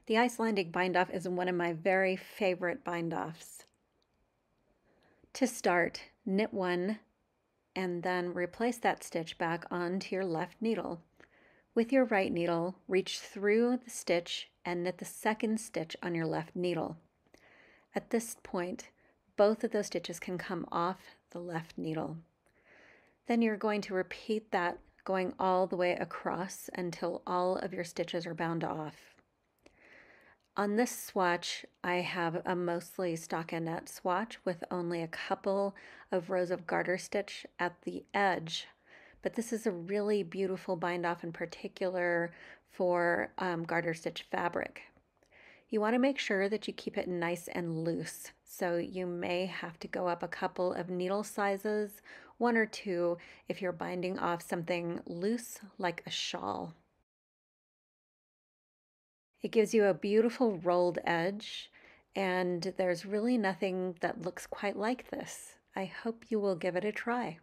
The Icelandic Bind-Off is one of my very favorite bind-offs. To start, knit one and then replace that stitch back onto your left needle. With your right needle, reach through the stitch and knit the second stitch on your left needle. At this point, both of those stitches can come off the left needle. Then you're going to repeat that going all the way across until all of your stitches are bound off. On this swatch, I have a mostly stockinette swatch with only a couple of rows of garter stitch at the edge. But this is a really beautiful bind-off, in particular for garter stitch fabric. You want to make sure that you keep it nice and loose. So you may have to go up a couple of needle sizes, one or two, if you're binding off something loose like a shawl. It gives you a beautiful rolled edge, and there's really nothing that looks quite like this. I hope you will give it a try.